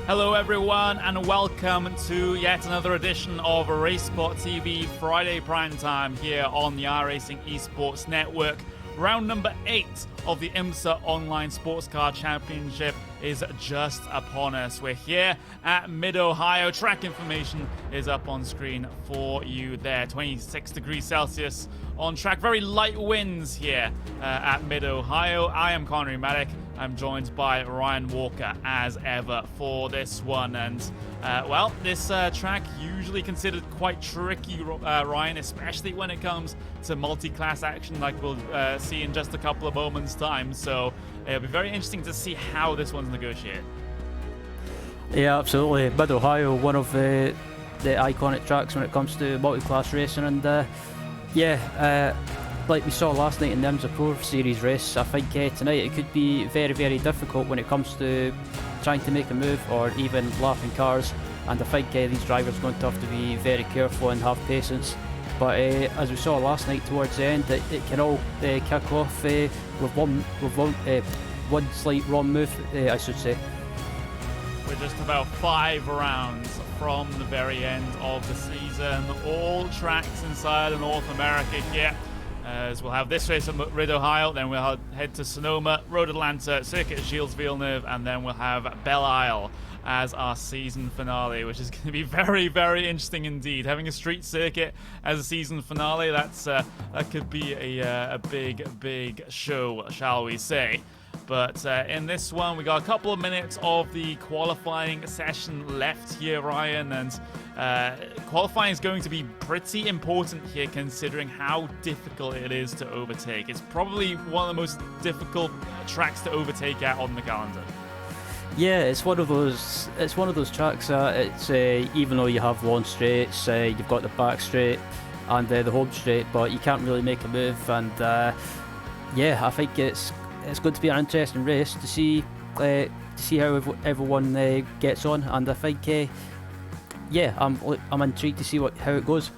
Hello everyone and welcome to yet another edition of RaceSport TV Friday Prime Time here on the iRacing Esports Network. Round number 8 of the IMSA Online Sports Car Championship is just upon us. We're here at Mid-Ohio. Track information is up on screen for you there. 26 degrees Celsius on track. Very light winds here at Mid-Ohio. I am Connery Maddock. I'm joined by Ryan Walker as ever for this one. And, well, this track usually considered quite tricky, Ryan, especially when it comes to multi-class action like we'll see in just a couple of moments' time. So it'll be very interesting to see how this one's negotiated. Yeah, absolutely. Mid-Ohio, one of the iconic tracks when it comes to multi-class racing. And, like we saw last night in the IMSA Pro Series race, I think tonight it could be very, very difficult when it comes to trying to make a move or even lapping cars. And I think these drivers are going to have to be very careful and have patience. But as we saw last night towards the end, it can all kick off with one slight wrong move, I should say. We're just about 5 rounds from the very end of the season. All tracks inside of North America here. As we'll have this race at Mid-Ohio, then we'll head to Sonoma, Road Atlanta, Circuit of Shields Villeneuve, and then we'll have Belle Isle as our season finale, which is going to be very, very interesting indeed. Having a street circuit as a season finale, that could be a big show, shall we say. But in this one, we got a couple of minutes of the qualifying session left here, Ryan, and qualifying is going to be pretty important here considering how difficult it is to overtake. It's probably one of the most difficult tracks to overtake at on the calendar. Yeah, it's one of those tracks that it's even though you have long straights, you've got the back straight and the home straight, but you can't really make a move. And yeah, I think it's going to be an interesting race to see how everyone gets on, and I think yeah, I'm intrigued to see how it goes.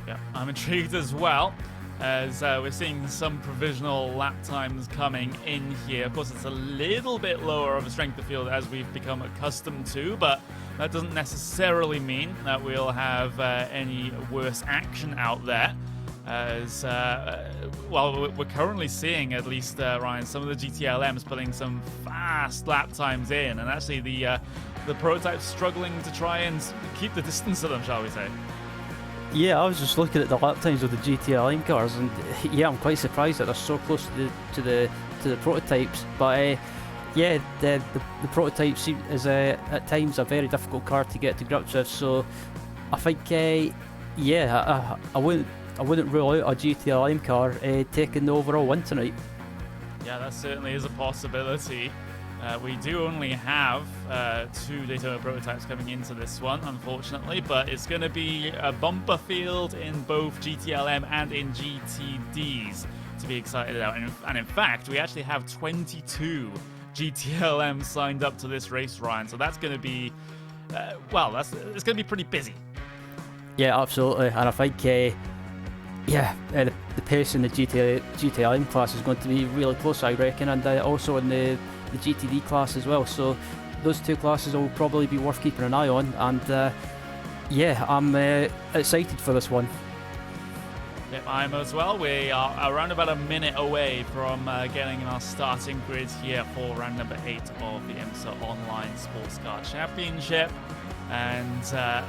Yeah, I'm intrigued as well, as we're seeing some provisional lap times coming in here. Of course, it's a little bit lower of a strength of field as we've become accustomed to, but that doesn't necessarily mean that we'll have any worse action out there. As well, we're currently seeing, at least Ryan, some of the GTLMs putting some fast lap times in, and actually the prototypes struggling to try and keep the distance to them, shall we say? Yeah, I was just looking at the lap times of the GTLM cars, and yeah, I'm quite surprised that they're so close to the prototypes. But yeah, the prototype is at times a very difficult car to get to grips with. So I think yeah, I wouldn't rule out a GTLM car taking the overall win tonight. Yeah, that certainly is a possibility. We do only have 2 Daytona prototypes coming into this one, unfortunately, but it's going to be a bumper field in both GTLM and in GTDs to be excited about. And in fact, we actually have 22 GTLMs signed up to this race, Ryan. So that's going to be, it's going to be pretty busy. Yeah, absolutely. And I think yeah, the pace in the GTLM class is going to be really close, I reckon, and also in the GTD class as well. So those 2 classes will probably be worth keeping an eye on, and yeah, I'm excited for this one. Yep, I'm as well. We are around about a minute away from getting in our starting grid here for round number 8 of the IMSA Online Sports Car Championship, and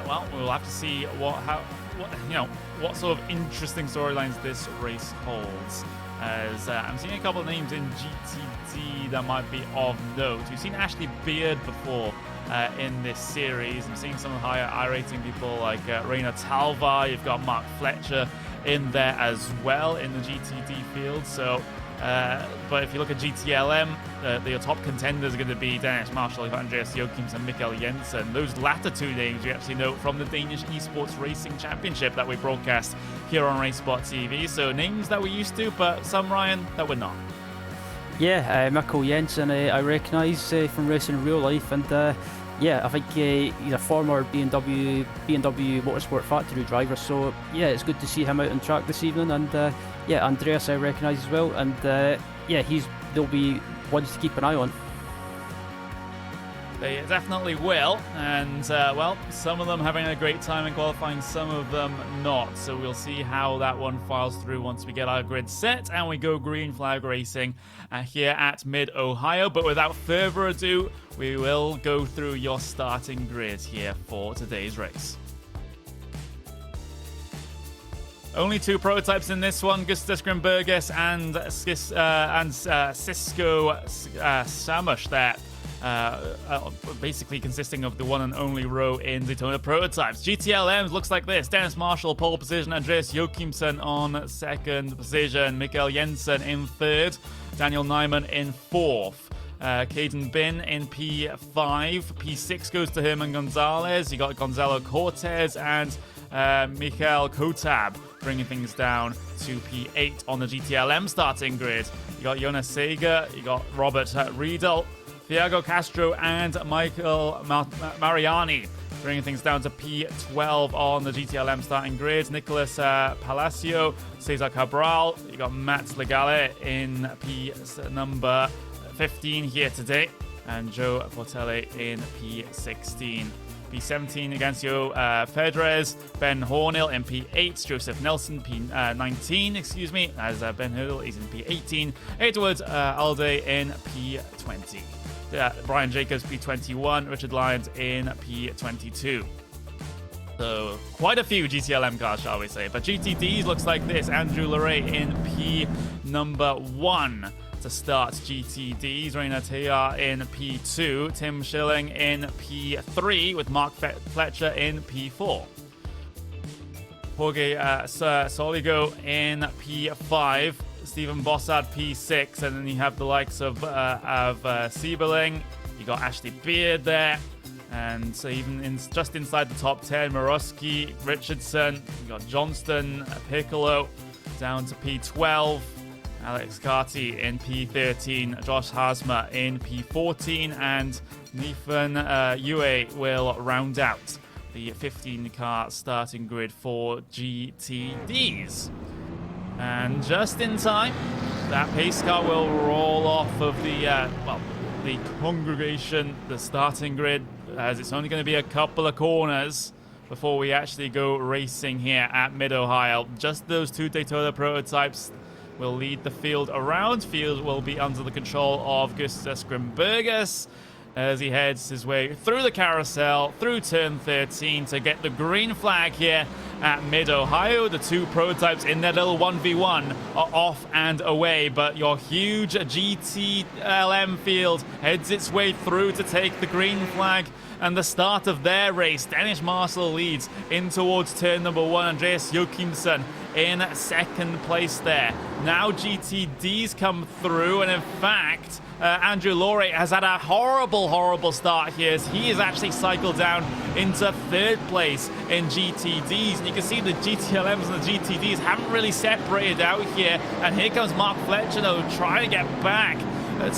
well, we'll have to see what sort of interesting storylines this race holds. As I'm seeing a couple of names in GTD that might be of note. We've seen Ashley Beard before in this series. I'm seeing some of the higher iRacing people like Raina Talva. You've got Mark Fletcher in there as well in the GTD field. So, but if you look at GTLM, the top contenders are going to be Dennis Marshall, Andreas Jokims, and Mikkel Jensen. Those latter 2 names we actually know from the Danish Esports Racing Championship that we broadcast here on RaceSport TV. So names that we're used to, but some, Ryan, that we're not. Yeah, Mikkel Jensen I recognise from racing in real life, and yeah, I think he's a former BMW Motorsport Factory driver, so yeah, it's good to see him out on track this evening. And yeah, Andreas I recognise as well, and yeah, they'll be ones to keep an eye on. They definitely will, and well, some of them having a great time in qualifying, some of them not. So we'll see how that one files through once we get our grid set and we go green flag racing here at Mid-Ohio. But without further ado, we will go through your starting grid here for today's race. Only 2 prototypes in this one, Gustas Grimbergus and Cisco Samush there. Basically consisting of the one and only row in Daytona Prototypes. GTLMs looks like this. Dennis Marshall, pole position. Andreas Joachimsen on second position. Mikael Jensen in third. Daniel Nyman in fourth. Caden Bin in P5. P6 goes to Herman Gonzalez. You got Gonzalo Cortez and Mikhail Kotab bringing things down to P8 on the GTLM starting grid. You got Jonas Sager. You got Robert Riedel. Thiago Castro and Michael Mariani bringing things down to P12 on the GTLM starting grid. Nicolas Palacio, Cesar Cabral. You got Matt Legale in P number 15 here today. And Joe Portelli in P16. P17 Agancio Fedrez, Ben Hornell in P8, Joseph Nelson P19, as Ben Hurdle is in P18, Edward Alde in P20. Brian Jacobs P21, Richard Lyons in P22. So quite a few GTLM cars, shall we say. But GTDs looks like this. Andrew Leray in P number 1 to start GTDs. Rainer Tayar in P2. Tim Schilling in P3 with Mark Fletcher in P4. Jorge Soligo in P5. Stephen Bossard P6, and then you have the likes of Sieberling. You got Ashley Beard there, and so even just inside the top 10, Morosky, Richardson. You got Johnston, Piccolo down to P12. Alex Carty in P13, Josh Hasma in P14, and Nathan Yue will round out the 15-car starting grid for GTDs. And just in time, that pace car will roll off of the congregation, the starting grid, as it's only going to be a couple of corners before we actually go racing here at Mid-Ohio. Just those 2 Daytona prototypes will lead the field around. Field will be under the control of Gustas Grimbergus as he heads his way through the carousel, through turn 13 to get the green flag here at Mid-Ohio. The 2 prototypes in their little 1v1 are off and away, but your huge GTLM field heads its way through to take the green flag and the start of their race. Dennis Marshall leads in towards turn number 1. Andreas Joachimsen in second place there. Now GTDs come through, and in fact, Andrew Laurie has had a horrible start here as he has actually cycled down into third place in GTDs. And you can see the GTLMs and the GTDs haven't really separated out here. And here comes Mark Fletcher, though, trying to get back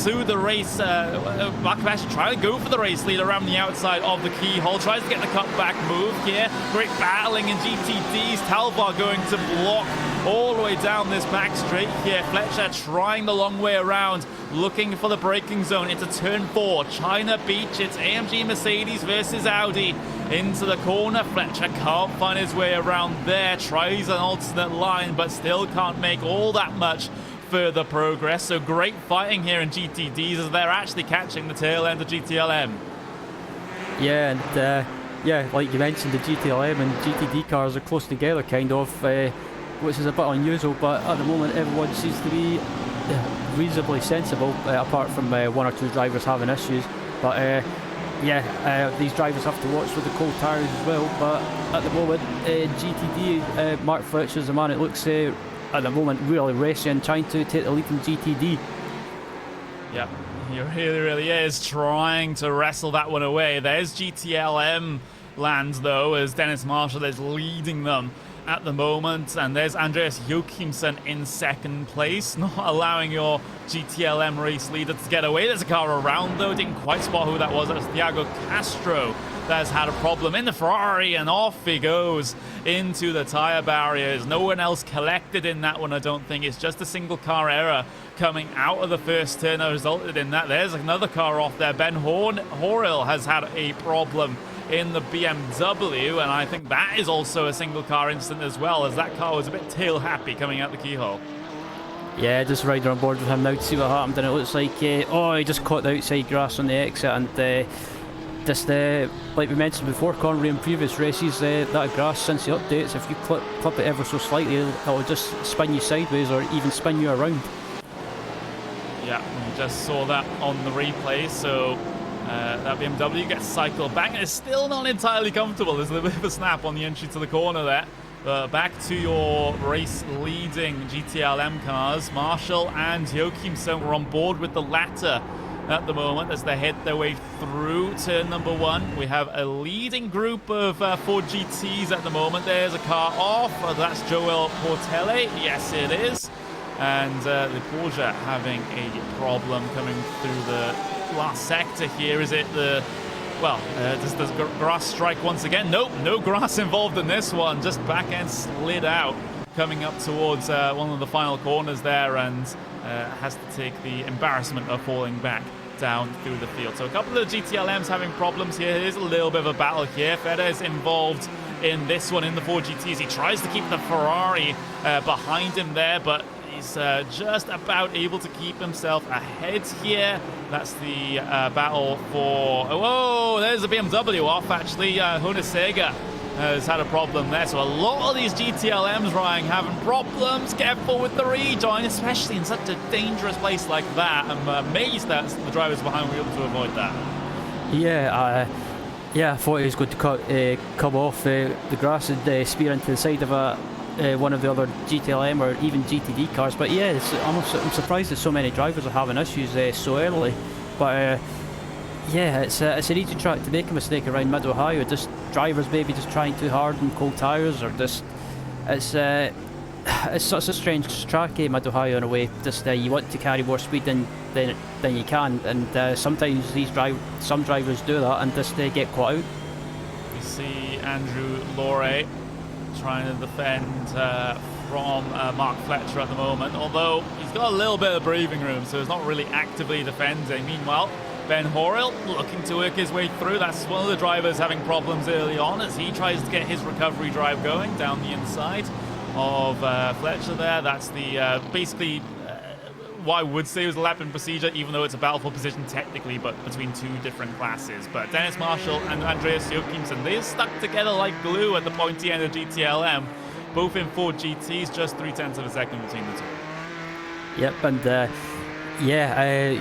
to the race. Mark Fletcher trying to go for the race lead around the outside of the keyhole. Tries to get the cutback move here. Great battling in GTDs. Talbot going to block all the way down this back straight here. Fletcher trying the long way around, looking for the braking zone into turn 4. China Beach, it's AMG Mercedes versus Audi into the corner. Fletcher can't find his way around there. Tries an alternate line, but still can't make all that much further progress. So great fighting here in GTDs as they're actually catching the tail end of GTLM. Yeah, and like you mentioned, the GTLM and GTD cars are close together, kind of, which is a bit unusual, but at the moment everyone seems to be reasonably sensible, apart from 1 or 2 drivers having issues. But these drivers have to watch with the cold tires as well. But at the moment, GTD, Mark Fletcher's the man it looks at the moment really racing, trying to take the lead in GTD. Yeah, he really is trying to wrestle that one away. There's GTLM land, though, as Dennis Marshall is leading them at the moment, and there's Andreas Joachimsen in second place, not allowing your GTLM race leader to get away. There's a car around though, didn't quite spot who that was. That's Thiago Castro that's had a problem in the Ferrari, and off he goes into the tire barriers. No one else collected in that one, I don't think. It's just a single car error coming out of the first turn that resulted in that. There's another car off there. Ben Horil has had a problem in the BMW, and I think that is also a single car incident as well, as that car was a bit tail happy coming out the keyhole. Yeah, just riding on board with him now to see what happened, and it looks like oh, he just caught the outside grass on the exit, and just like we mentioned before, Connery, in previous races, that grass, since the updates, if you clip it ever so slightly, it'll just spin you sideways or even spin you around. Yeah, we just saw that on the replay, so that BMW gets cycled back, and it's still not entirely comfortable. There's a little bit of a snap on the entry to the corner there. Back to your race-leading GTLM cars. Marshall and Joachimsen were on board with the latter at the moment as they head their way through turn number 1. We have a leading group of Ford GTs at the moment. There's a car off. That's Joel Portele. Yes, it is. And the Porsche having a problem coming through the last sector here. Is it the... Well, does grass strike once again? Nope, no grass involved in this one. Just back end slid out coming up towards one of the final corners there, and has to take the embarrassment of falling back down through the field. So a couple of GTLMs having problems here. There's a little bit of a battle here. Fedez involved in this one in the 4 GTs. He tries to keep the Ferrari behind him there, but he's just about able to keep himself ahead here. That's the battle for... Whoa, there's a BMW off, actually. Honesega has had a problem there. So a lot of these GTLMs, Ryan, having problems. Careful with the rejoin, especially in such a dangerous place like that. I'm amazed that the drivers behind were able to avoid that. Yeah, I thought he was going to come off the grass and spear into the side of one of the other GTLM or even GTD cars, but yeah, I'm surprised that so many drivers are having issues so early. But yeah, it's an easy track to make a mistake around Mid-Ohio. Just drivers maybe just trying too hard on cold tyres, or just it's such a strange track, Mid-Ohio, in a way. Just you want to carry more speed than you can, and sometimes some drivers do that and just get caught out. We see Andrew Lorre trying to defend from Mark Fletcher at the moment, although he's got a little bit of breathing room, so he's not really actively defending. Meanwhile, Ben Horil looking to work his way through. That's one of the drivers having problems early on as he tries to get his recovery drive going down the inside of Fletcher there. That's the basically what I would say was a lap-in procedure, even though it's a battle for position technically, but between two different classes. But Dennis Marshall and Andreas Joachimsen, they're stuck together like glue at the pointy end of GTLM, both in 4 GTs, just 0.3 of a second between the two. Yep, and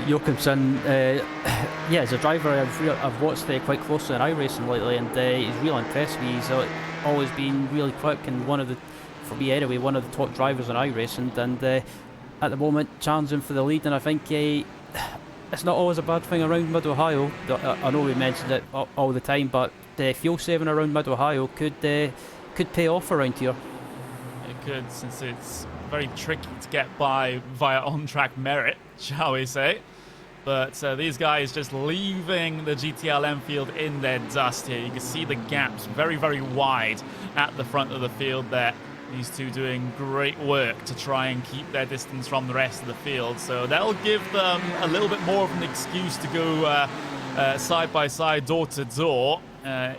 Joachimsen, as a driver I've watched quite closely in iRacing lately, and he's really impressed me. He's always been really quick and for me anyway, one of the top drivers in iRacing, and at the moment challenging for the lead. And I think it's not always a bad thing around Mid-Ohio. I know we mentioned it all the time, but fuel saving around Mid-Ohio could pay off around here. It could, since it's very tricky to get by via on-track merit, shall we say. But these guys just leaving the GTLM field in their dust here. You can see the gaps very, very wide at the front of the field there. These two doing great work to try and keep their distance from the rest of the field. So that'll give them a little bit more of an excuse to go side by side, door to door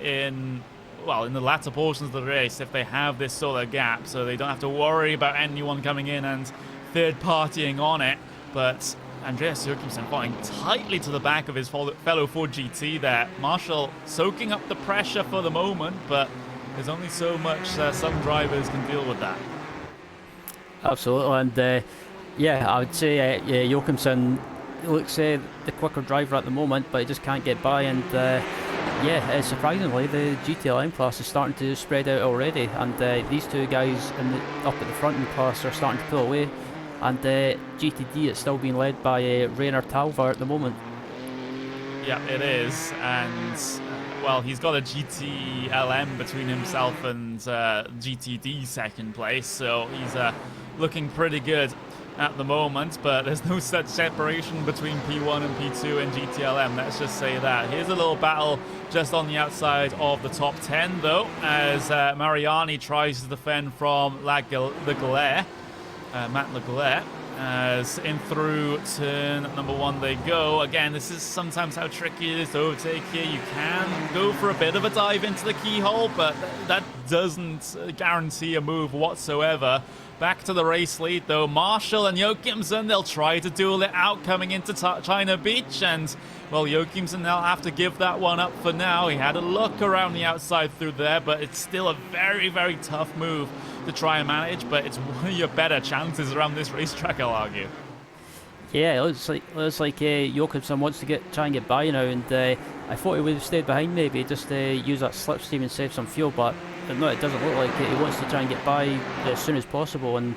in the latter portions of the race if they have this sort of gap. So they don't have to worry about anyone coming in and third partying on it. But Andreas Joachimsen falling tightly to the back of his fellow Ford GT there. Marshall soaking up the pressure for the moment, but there's only so much some drivers can deal with that. Absolutely, and I would say Joachimsen looks the quicker driver at the moment, but he just can't get by. And surprisingly, the GTLM class is starting to spread out already, and these two guys up at the front in the class are starting to pull away. And GTD is still being led by Rainer Talvar at the moment. Yeah, it is, and well, he's got a GTLM between himself and GTD second place, so he's looking pretty good at the moment, but there's no such separation between P1 and P2 and GTLM, let's just say that. Here's a little battle just on the outside of the top 10, though, as Mariani tries to defend from Matt Leglare, as in through turn number 1 they go. Again, this is sometimes how tricky it is to overtake here. You can go for a bit of a dive into the keyhole, but that doesn't guarantee a move whatsoever. Back to the race lead, though. Marshall and Joachimsen, they'll try to duel it out coming into China Beach, and, well, Joachimsen, they'll have to give that one up for now. He had a look around the outside through there, but it's still a very, very tough move to try and manage, but it's one of your better chances around this racetrack, I'll argue. Yeah, it looks like Joachimsen wants to try and get by now, and I thought he would have stayed behind, maybe just use that slipstream and save some fuel, but no, it doesn't look like it. He wants to try and get by as soon as possible, and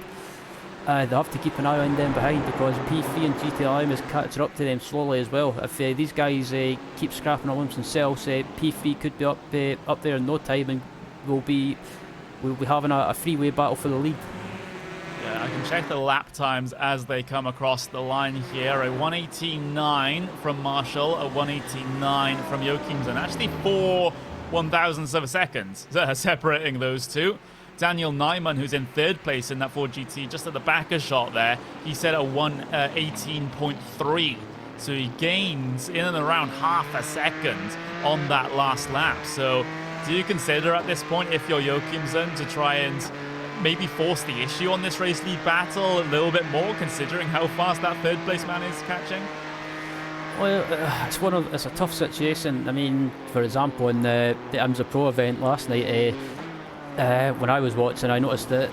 they have to keep an eye on them behind, because P3 and GTLM is catching up to them slowly as well. If these guys keep scrapping amongst themselves, P3 could be up there in no time, and we'll be having a freeway battle for the lead. Yeah, I can check the lap times as they come across the line here. A 1:18.9 from Marshall, a 1:18.9 from Joachimsen. Actually 4 1,000ths of a second separating those two. Daniel Nyman, who's in 3rd place in that Ford GT, just at the back of shot there, he set a 1:18.3. So he gains in and around half a second on that last lap. So do you consider at this point, if you're Joachimsen, to try and maybe force the issue on this race lead battle a little bit more, considering how fast that 3rd place man is catching? Well, it's a tough situation. I mean, for example, in the IMSA Pro event last night, when I was watching, I noticed that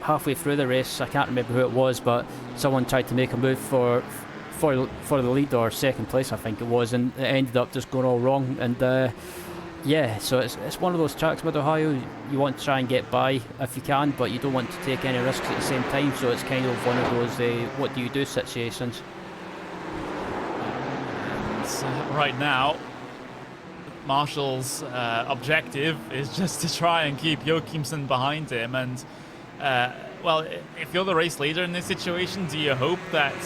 halfway through the race, I can't remember who it was, but someone tried to make a move for the lead, or 2nd place, I think it was, and it ended up just going all wrong. And yeah, so it's one of those tracks, Mid-Ohio, you want to try and get by if you can, but you don't want to take any risks at the same time, so it's kind of one of those what do you do situations. Right now, Marshall's objective is just to try and keep Joachimsen behind him, and well, if you're the race leader in this situation, do you hope that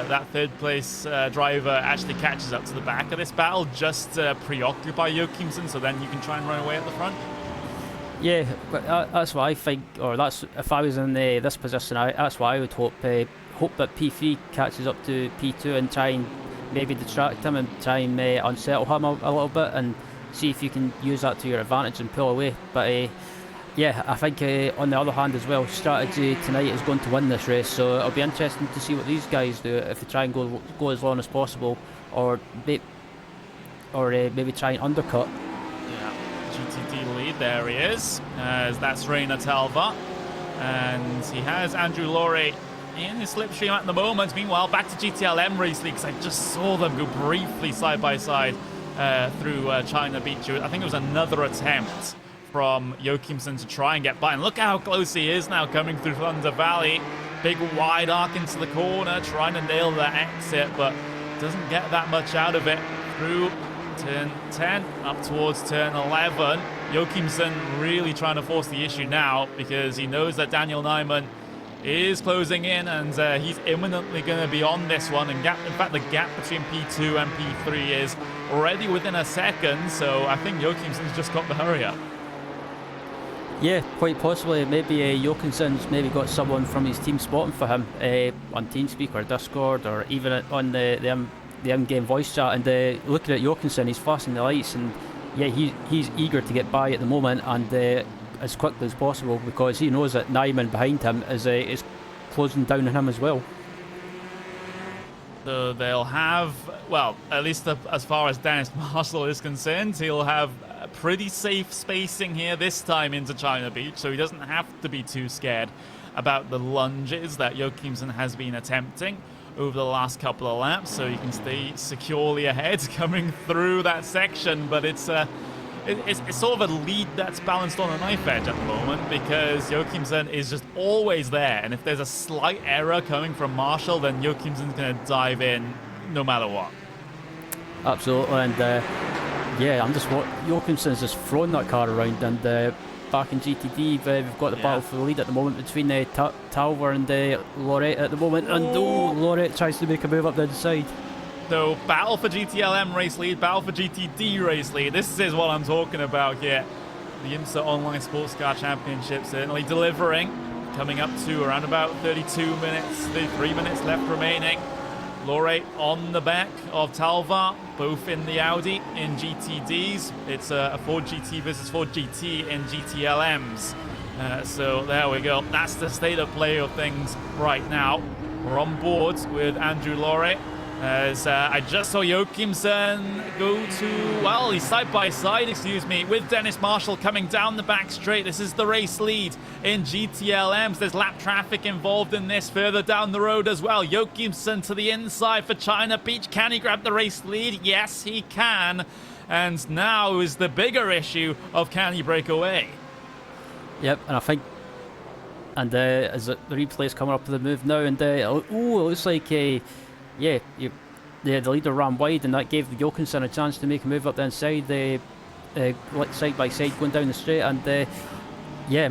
that 3rd place driver actually catches up to the back of this battle, just to preoccupy Joachimsen, so then you can try and run away at the front? Yeah, but that's what I think, or that's if I was in this position, that's what I would hope. Hope that P3 catches up to P2 and try and maybe distract him and try and unsettle him a little bit, and see if you can use that to your advantage and pull away. But yeah, I think on the other hand as well, strategy tonight is going to win this race, so it'll be interesting to see what these guys do, if they try and go as long as possible, or maybe try and undercut. Yeah, GTD lead, there he is, as that's Reina Talva, and he has Andrew Laurie in his slipstream at the moment. Meanwhile, back to GTLM race league, because I just saw them go briefly side by side through China Beach. I think it was another attempt from Joachimsen to try and get by, and look how close he is now coming through Thunder Valley. Big wide arc into the corner, trying to nail that exit, but doesn't get that much out of it. Through turn 10 up towards turn 11. Joachimsen really trying to force the issue now, because he knows that Daniel Nyman is closing in, and he's imminently going to be on this one. And in fact, the gap between P2 and P3 is already within a second, so I think Joachimsen's just got the hurry up. Yeah, quite possibly. Maybe Joachimsen's maybe got someone from his team spotting for him on TeamSpeak or Discord, or even on the in-game voice chat, and looking at Joachimsen, he's flashing the lights, and yeah, he's eager to get by at the moment, and as quickly as possible, because he knows that Nyman behind him is closing down on him as well. So they'll have, well, at least as far as Dennis Marshall is concerned, he'll have a pretty safe spacing here this time into China Beach, so he doesn't have to be too scared about the lunges that Joachimsen has been attempting over the last couple of laps, so you can stay securely ahead coming through that section. But it's sort of a lead that's balanced on a knife edge at the moment, because Joachimsen is just always there, and if there's a slight error coming from Marshall, then Joachimsen's going to dive in no matter what. Absolutely, and Yeah, I'm just what Jochimsen's just thrown that car around, and back in GTD, we've got the battle for the lead at the moment between Talver and Lorette at the moment, and Lorette tries to make a move up the inside. So, battle for GTLM race lead, battle for GTD race lead. This is what I'm talking about here. The IMSA Online Sports Car Championship certainly delivering. Coming up to around about 32 minutes, 33 minutes left remaining. Lorette on the back of Talvar, both in the Audi in GTDs. It's a Ford GT versus Ford GT in GTLMs. So there we go. That's the state of play of things right now. We're on board with Andrew Lorette. As I just saw Jochimsen go to, well, he's side by side, excuse me, with Dennis Marshall coming down the back straight. This is the race lead in GTLMs. There's lap traffic involved in this further down the road as well. Jochimsen to the inside for China Beach. Can he grab the race lead? Yes, he can. And now is the bigger issue of can he break away? Yep, and I think, and as the replay is coming up with the move now, and it looks like the leader ran wide, and that gave Jochimsen a chance to make a move up the inside, side by side going down the straight, and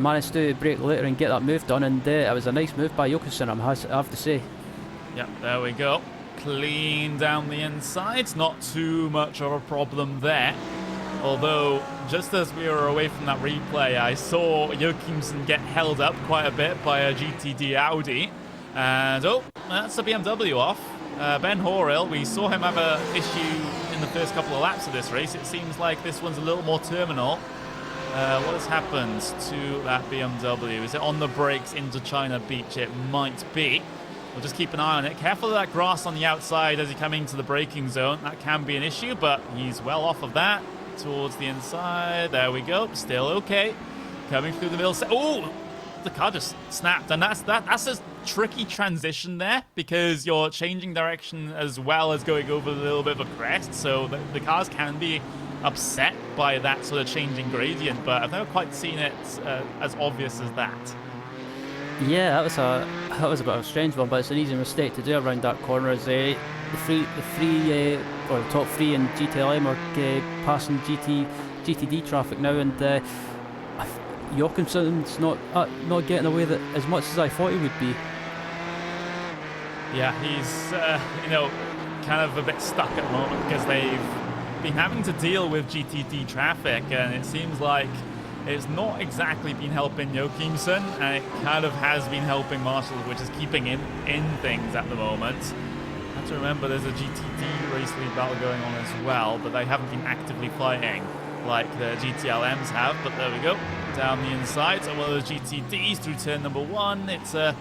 managed to break later and get that move done, and it was a nice move by Jochimsen, I have to say. Yep, there we go. Clean down the inside, not too much of a problem there. Although, just as we were away from that replay, I saw Jochimsen get held up quite a bit by a GTD Audi, and that's a BMW off. Ben Horrell, we saw him have an issue in the first couple of laps of this race. It seems like this one's a little more terminal. What has happened to that BMW? Is it on the brakes into China Beach? It might be. We'll just keep an eye on it. Careful of that grass on the outside as you come into the braking zone. That can be an issue, but he's well off of that. Towards the inside. There we go. Still okay. Coming through the middle. Oh! The car just snapped, and that's a tricky transition there because you're changing direction as well as going over a little bit of a crest, so the cars can be upset by that sort of changing gradient, but I've never quite seen it as obvious as that. Yeah, that was a bit of a strange one, but it's an easy mistake to do around that corner as the top three in GTLM are passing GTD traffic now, and Jochimsen's not getting away with it as much as I thought he would be. Yeah, he's kind of a bit stuck at the moment because they've been having to deal with GTD traffic, and it seems like it's not exactly been helping Jochimsen, and it kind of has been helping Marshall, which is keeping him in things at the moment. I have to remember there's a GTD race lead battle going on as well, but they haven't been actively fighting like the GTLMs have, but there we go. Down the inside, so one of those GTDs through turn number one. It's kind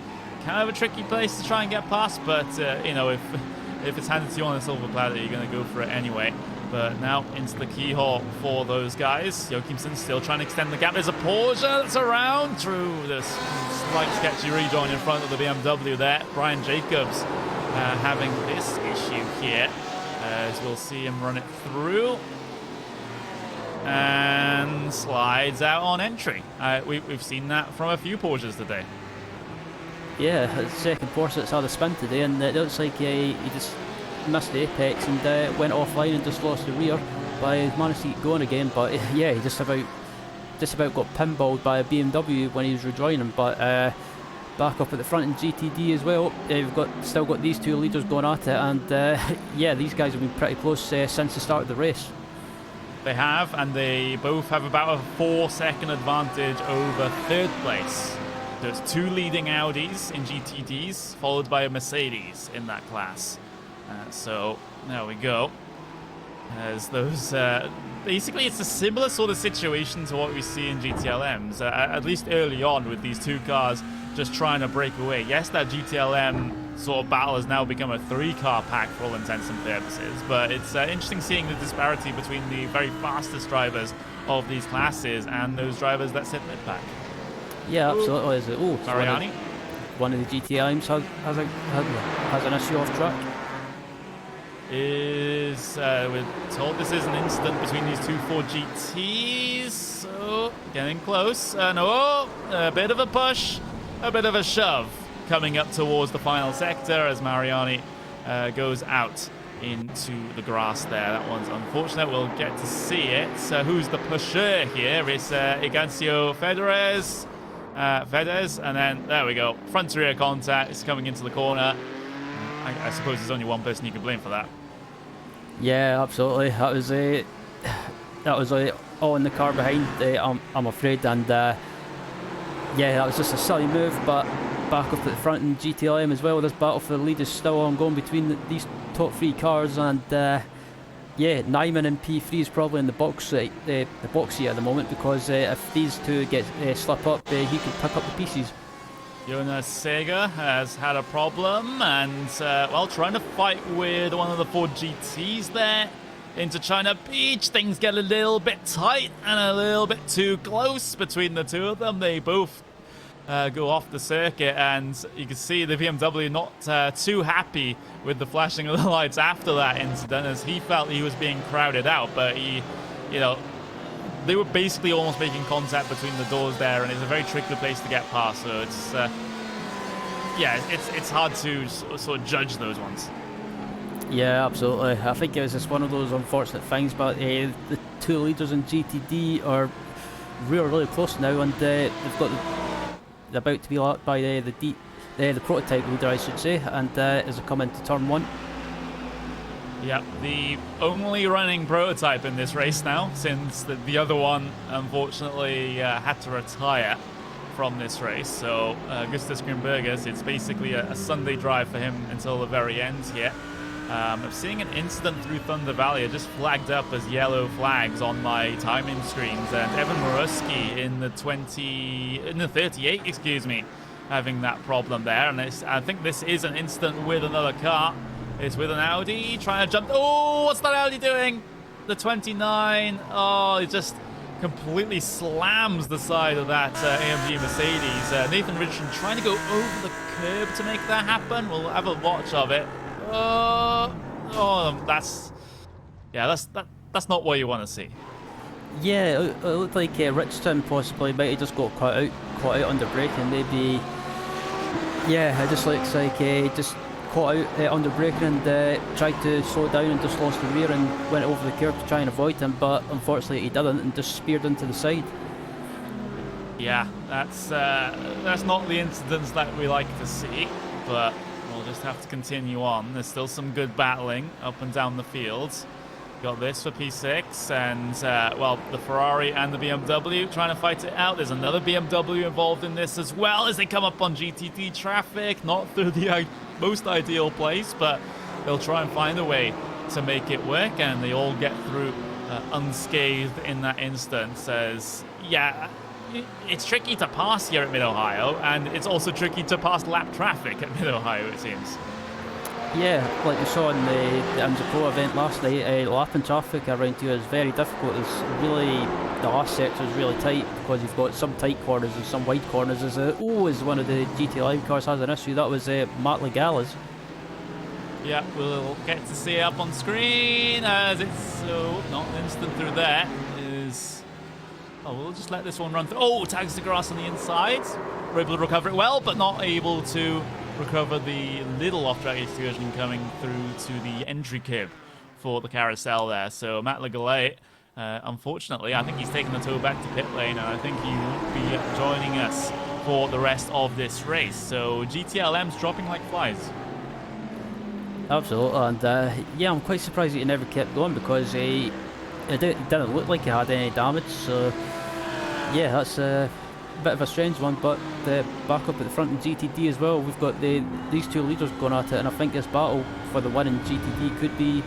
of a tricky place to try and get past, but if it's handed to you on a silver platter, you're going to go for it anyway. But now into the keyhole for those guys. Jochimsen still trying to extend the gap. There's a Porsche that's around through this slight sketchy rejoin in front of the BMW there. Brian Jacobs having this issue here, as we'll see him run it through. And slides out on entry. We've seen that from a few Porsches today. Yeah, the second Porsche that's had a spin today, and it looks like he just missed the apex and went offline and just lost the rear, but he managed to keep going again. But yeah, he just about got pinballed by a BMW when he was rejoining. But back up at the front in GTD as well, we've still got these two leaders going at it, and yeah, these guys have been pretty close since the start of the race. They have, and they both have about a 4-second advantage over third place. There's two leading Audis in GTDs, followed by a Mercedes in that class. So there we go. As those, basically, it's a similar sort of situation to what we see in GTLMs, at least early on with these two cars just trying to break away. Yes, that GTLM sort of battle has now become a 3-car pack for all intents and purposes, but it's interesting seeing the disparity between the very fastest drivers of these classes and those drivers that sit mid-pack. Yeah, absolutely. Is it? Mariani? One of the GTLMs has an issue off track. We're told this is an incident between these two Ford GTs, so getting close. No, a bit of a push, a bit of a shove coming up towards the final sector as Mariani goes out into the grass there. That one's unfortunate. We'll get to see it. So who's the pusher here? It's Ignacio Fedez, and then there we go. Front to rear contact. It's coming into the corner. I suppose there's only one person you can blame for that. Yeah, absolutely. That was all in the car behind. I'm afraid, and yeah, that was just a silly move. But back up at the front in GTLM as well. This battle for the lead is still ongoing between these top 3 cars, and yeah, Nyman in P3 is probably in the box seat at the moment, because if these two get slip up, he could pick up the pieces. Jonas Sega has had a problem, and well, trying to fight with one of the Ford GTs there into China Beach. Things get a little bit tight and a little bit too close between the two of them. They both go off the circuit, and you can see the BMW not too happy with the flashing of the lights after that incident, as he felt he was being crowded out. But he, you know, they were basically almost making contact between the doors there, and it's a very tricky place to get past. So it's yeah, it's hard to sort of judge those ones. Yeah, absolutely. I think it was just one of those unfortunate things, but the two leaders in GTD are really close now, and they're about to be lapped by the prototype leader, I should say, and as they come into turn 1. Yep, the only running prototype in this race now, since the other one unfortunately had to retire from this race. So Gustas Grimbergers, it's basically a Sunday drive for him until the very end here. I'm seeing an incident through Thunder Valley. It just flagged up as yellow flags on my timing screens, and Evan Moruski in the 38, excuse me, having that problem there. And I think this is an incident with another car. It's with an Audi trying to jump. Oh, what's that Audi doing? The 29. Oh, it just completely slams the side of that AMG Mercedes. Nathan Richardson trying to go over the curb to make that happen. We'll have a watch of it. That's not what you want to see. Yeah, it looked like Richardson possibly might have just got caught out under braking. Maybe, yeah, it just looks like just caught out under braking and tried to slow down and just lost the rear and went over the curb to try and avoid him, but unfortunately he didn't and just speared into the side. Yeah, that's not the incidents that we like to see, but we'll just have to continue on. There's still some good battling up and down the field. Got this for P6, and well, the Ferrari and the BMW trying to fight it out. There's another BMW involved in this as well, as they come up on GTD traffic. Not through the most ideal place, but they'll try and find a way to make it work, and they all get through unscathed in that instance. As yeah, it's tricky to pass here at Mid-Ohio, and it's also tricky to pass lap traffic at Mid-Ohio, it seems. Yeah, like we saw in the IMSA Pro event last night, lapping traffic around here is very difficult. It's really, the last sector is really tight because you've got some tight corners and some wide corners. As one of the GTLM cars has an issue. That was Matt Legala's. Yeah, we'll get to see it up on screen, as it's not an instant through there. We'll just let this one run through. Oh, tags the grass on the inside. We're able to recover it well, but not able to recover the little off-track excursion coming through to the entry curb for the carousel there. So Matt Legale, unfortunately, I think he's taken the tow back to pit lane, and I think he won't be joining us for the rest of this race. So GTLM's dropping like flies. Absolutely, and yeah, I'm quite surprised that he never kept going, because it didn't look like he had any damage. So yeah, that's a bit of a strange one. But back up at the front in GTD as well, we've got these two leaders going at it, and I think this battle for the win in GTD could be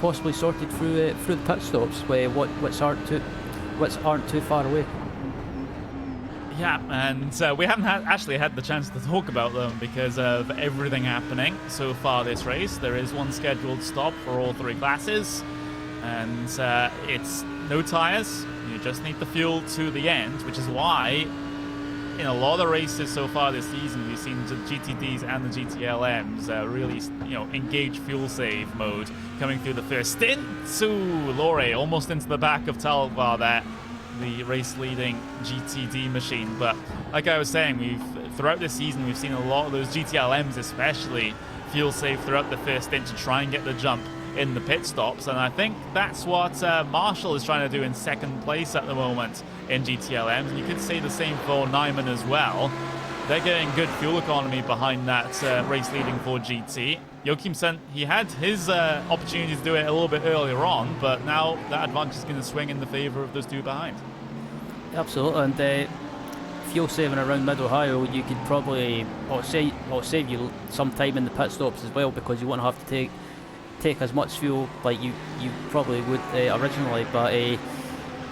possibly sorted through the pit stops, which aren't too far away. Yeah, and we haven't actually had the chance to talk about them because of everything happening so far this race. There is one scheduled stop for all three classes, and it's no tyres. You just need the fuel to the end, which is why in a lot of races so far this season we've seen the GTDs and the GTLMs really, engage fuel save mode coming through the first stint. To Lore almost into the back of Talvar there, the race-leading GTD machine. But like I was saying, throughout this season we've seen a lot of those GTLMs especially fuel save throughout the first stint to try and get the jump in the pit stops, and I think that's what Marshall is trying to do in second place at the moment in GTLMs, and you could say the same for Nyman as well. They're getting good fuel economy behind that race leading for GT. Joachimsen, he had his opportunity to do it a little bit earlier on, but now that advantage is going to swing in the favor of those two behind. Absolutely, and fuel saving around Mid-Ohio, you could probably save you some time in the pit stops as well, because you won't have to take as much fuel like you probably would originally. But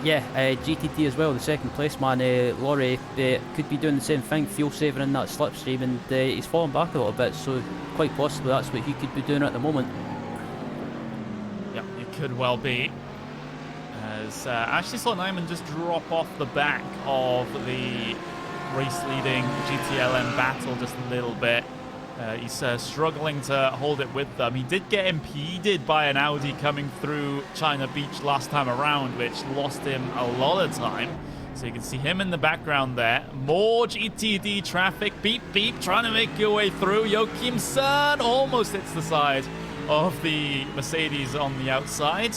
GTD as well, the second place man, Laurie, could be doing the same thing, fuel saving in that slipstream, and he's fallen back a little bit, so quite possibly that's what he could be doing at the moment. Yep, it could well be. As actually saw Nyman just drop off the back of the race-leading GTLM battle just a little bit. He's struggling to hold it with them. He did get impeded by an Audi coming through China Beach last time around, which lost him a lot of time. So you can see him in the background there. More GTD traffic. Beep, beep, trying to make your way through. Joachimsen almost hits the side of the Mercedes on the outside,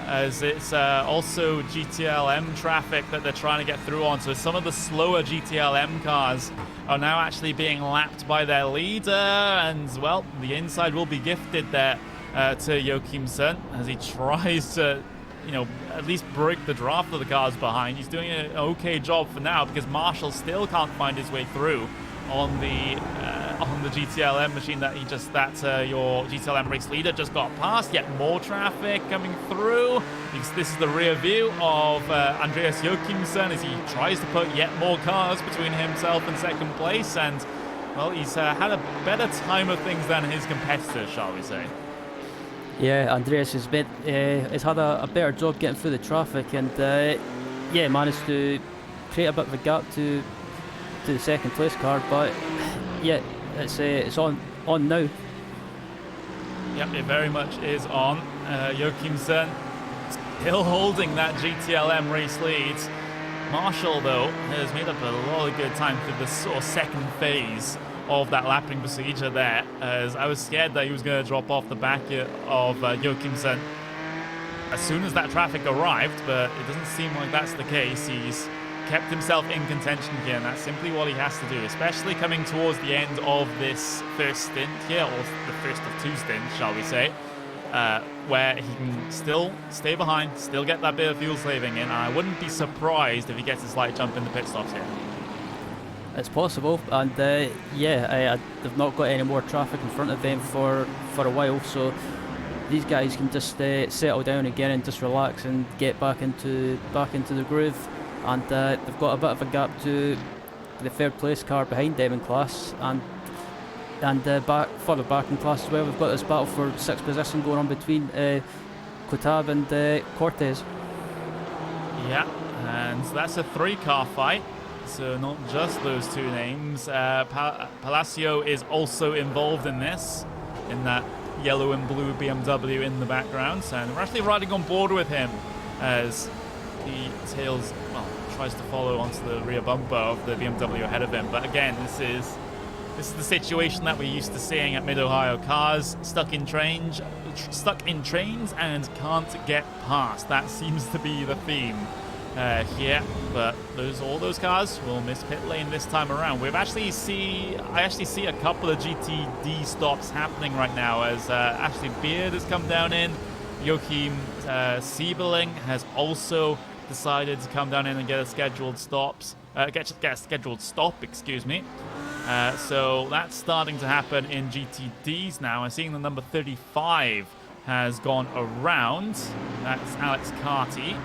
as it's also GTLM traffic that they're trying to get through on. So some of the slower GTLM cars are now actually being lapped by their leader, and well, the inside will be gifted there to Joachimsen as he tries to, at least break the draft of the cars behind. He's doing an okay job for now, because Marshall still can't find his way through on the GTLM machine that your GTLM race leader just got past. Yet more traffic coming through. This is the rear view of Andreas Joachimsen as he tries to put yet more cars between himself and second place, and well, he's had a better time of things than his competitors, shall we say. Yeah, Andreas has had a better job getting through the traffic, and managed to create a bit of a gap to the second place car, but yeah, it's on now. Yep, it very much is on. Joachimsen still holding that GTLM race lead. Marshall, though, has made up a lot of good time through the sort of second phase of that lapping procedure there, as I was scared that he was going to drop off the back of Joachimsen as soon as that traffic arrived, but it doesn't seem like that's the case. He's kept himself in contention here, and that's simply what he has to do, especially coming towards the end of this first stint here, or the first of two stints, shall we say, where he can still stay behind, still get that bit of fuel saving in. I wouldn't be surprised if he gets a slight jump in the pit stops here. It's possible, and they've not got any more traffic in front of them for a while, so these guys can just settle down again and just relax and get back into the groove. And they've got a bit of a gap to the third place car behind them in class, and further back in class as well. We've got this battle for sixth position going on between Kotab and Cortez. Yeah, and that's a three-car fight, so not just those two names. Palacio is also involved in this, in that yellow and blue BMW in the background, and we're actually riding on board with him as he tries to follow onto the rear bumper of the BMW ahead of him. But again, this is the situation that we're used to seeing at Mid-Ohio. Cars stuck in trains and can't get past. That seems to be the theme here. But all those cars will miss pit lane this time around. I actually see a couple of GTD stops happening right now, as Ashley Beard has come down in. Joachim Sebring has also decided to come down in and get a scheduled stop. Excuse me. So that's starting to happen in GTDs now. I'm seeing the number 35 has gone around. That's Alex Carty,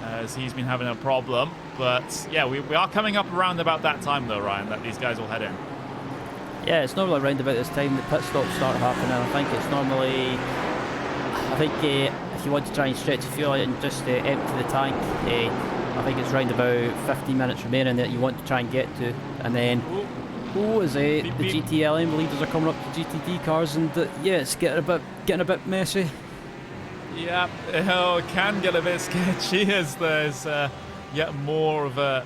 as he's been having a problem. But yeah, we are coming up around about that time though, Ryan, that these guys will head in. Yeah, it's normally around about this time the pit stops start happening. I think it's normally, if you want to try and stretch the fuel out and just empty the tank, I think it's around about 15 minutes remaining that you want to try and get to, and then the GTLM leaders are coming up to GTD cars, and it's getting a bit messy. Yeah, it can get a bit sketchy, as there's yet more of a,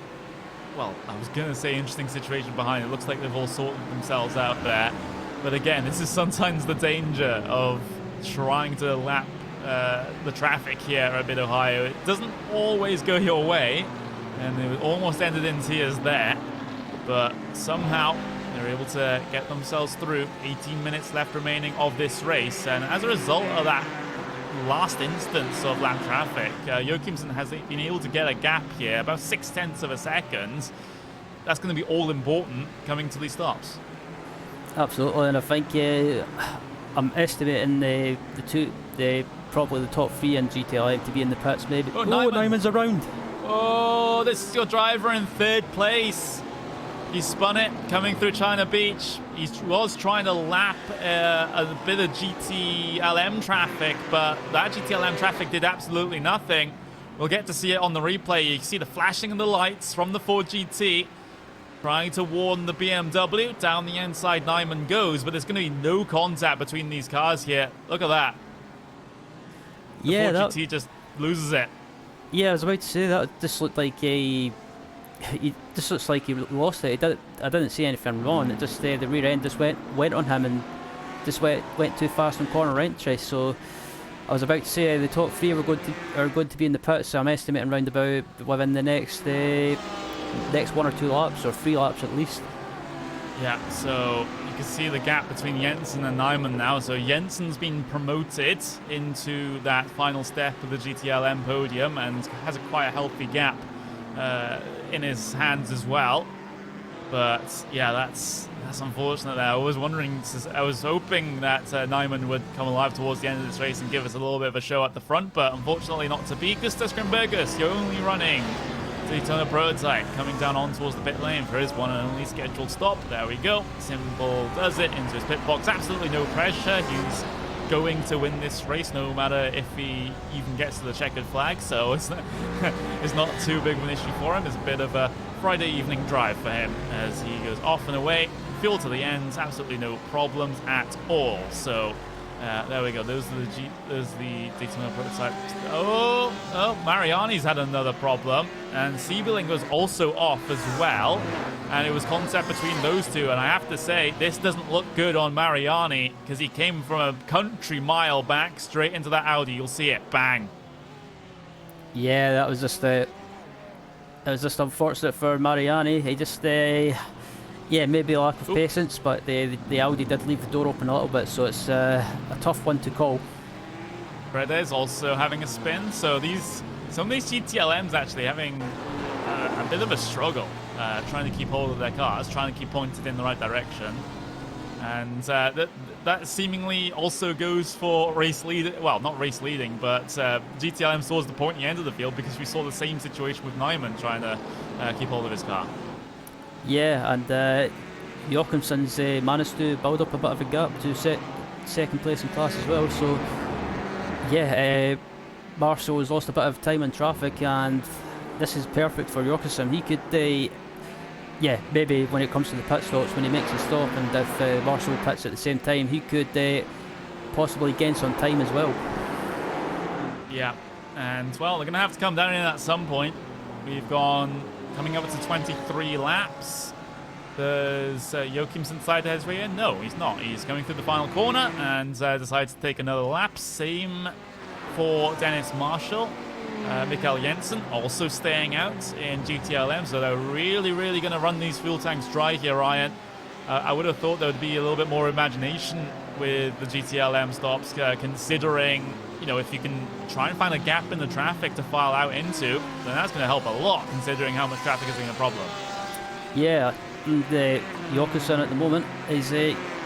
I was going to say interesting situation behind. It looks like they've all sorted themselves out there. But again, this is sometimes the danger of trying to lap the traffic here at Mid-Ohio. It doesn't always go your way, and it almost ended in tears there, but somehow they're able to get themselves through. 18 minutes left remaining of this race, and as a result of that last instance of lap traffic, Joachimsen has been able to get a gap here, about 0.6 of a second. That's going to be all important coming to these stops. Absolutely, and I think I'm estimating probably the top 3 in GTLM to be in the pits maybe. Oh, Nyman's around. Oh, this is your driver in 3rd place. He spun it coming through China Beach. He was trying to lap a bit of GTLM traffic, but that GTLM traffic did absolutely nothing. We'll get to see it on the replay. You can see the flashing of the lights from the Ford GT, trying to warn the BMW. Down the inside, Nyman goes, but there's going to be no contact between these cars here. Look at that. The Ford GT just loses it. Yeah, I was about to say that. Just looked like he just looks like he lost it. I didn't see anything wrong. It just the rear end just went on him and just went too fast on corner entry. So I was about to say the top 3 are going to be in the pits. So I'm estimating round about within the next 1 or 2 laps, or 3 laps at least. Yeah, so you can see the gap between Jensen and Nyman now. So Jensen's been promoted into that final step of the GTLM podium and has quite a healthy gap in his hands as well. But yeah, that's unfortunate there. I was hoping that Nyman would come alive towards the end of this race and give us a little bit of a show at the front, but unfortunately not to be. Gustav Skrimbergus, you're only running Daytona Prototype, coming down on towards the pit lane for his one and only scheduled stop. There we go. Simple does it into his pit box. Absolutely no pressure. He's going to win this race no matter if he even gets to the checkered flag, so it's not too big of an issue for him. It's a bit of a Friday evening drive for him as he goes off and away. Fuel to the ends, absolutely no problems at all. So there we go. Those are the Daytona Prototype. Oh, Mariani's had another problem, and Sebring was also off as well, and it was contact between those two. And I have to say, this doesn't look good on Mariani because he came from a country mile back straight into that Audi. You'll see it, bang. Yeah, that was just unfortunate for Mariani. He just maybe a lack of patience, but the Audi did leave the door open a little bit, so it's a tough one to call. Paredes also having a spin, so some of these GTLMs actually having a bit of a struggle trying to keep hold of their cars, trying to keep pointed in the right direction. And that seemingly also goes for race lead. Well, not race leading, but GTLMs towards the pointy end of the field, because we saw the same situation with Nyman trying to keep hold of his car. Yeah, and Joachimsen's managed to build up a bit of a gap to second place in class as well. So yeah, Marshall has lost a bit of time in traffic, and this is perfect for Joachimsen. He could maybe when it comes to the pit stops, when he makes a stop, and if Marshall pits at the same time, he could possibly gain some time as well. Yeah, and well, they're going to have to come down in at some point. We've gone coming up to 23 laps. Does Joachimsen decide to head his way in? No, he's not. He's coming through the final corner and decides to take another lap. Same for Dennis Marshall. Mikael Jensen also staying out in GTLM, so they're really going to run these fuel tanks dry here, Ryan. I would have thought there would be a little bit more imagination with the GTLM stops, considering, if you can try and find a gap in the traffic to file out into, then that's going to help a lot, considering how much traffic is being a problem. Yeah, the Joachimsen at the moment is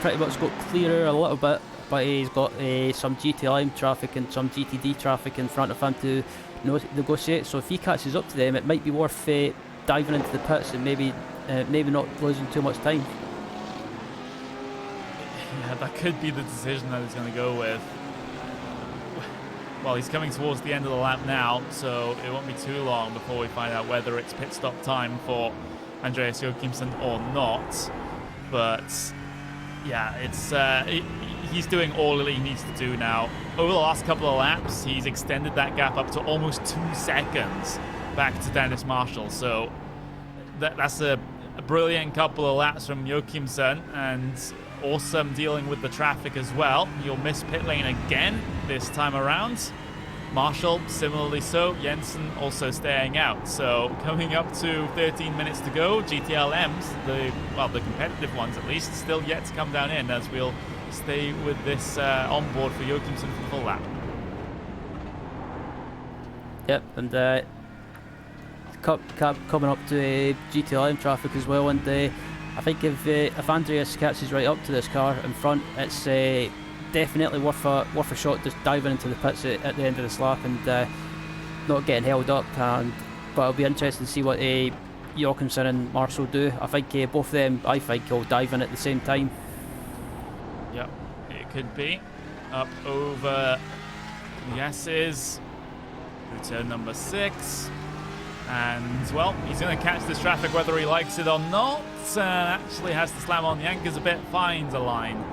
pretty much got clearer a little bit, but he's got some GTLM traffic and some GTD traffic in front of him to negotiate. So if he catches up to them, it might be worth diving into the pits and maybe not losing too much time. Yeah, that could be the decision that he's going to go with. Well, he's coming towards the end of the lap now, so it won't be too long before we find out whether it's pit stop time for Andreas Joachimsen or not. But yeah, it's he's doing all that he needs to do now. Over the last couple of laps, he's extended that gap up to almost 2 seconds back to Dennis Marshall. So that's a brilliant couple of laps from Joachimsen, and awesome dealing with the traffic as well. You'll miss pit lane again this time around. Marshall, similarly so. Jensen also staying out. So coming up to 13 minutes to go. GTLMs, the competitive ones at least, still yet to come down in, as we'll stay with this on board for Joachimsen for the full lap. Yep, and coming up to GTLM traffic as well, and I think if Andreas catches right up to this car in front, it's definitely worth a shot just diving into the pits at the end of this lap and not getting held up. But it'll be interesting to see what Joachimsen and Marshall do. I think both of them, will dive in at the same time. Yep, it could be. Up over the S's. Turn number 6. And, well, he's going to catch this traffic whether he likes it or not. Actually has to slam on the anchors a bit. Finds a line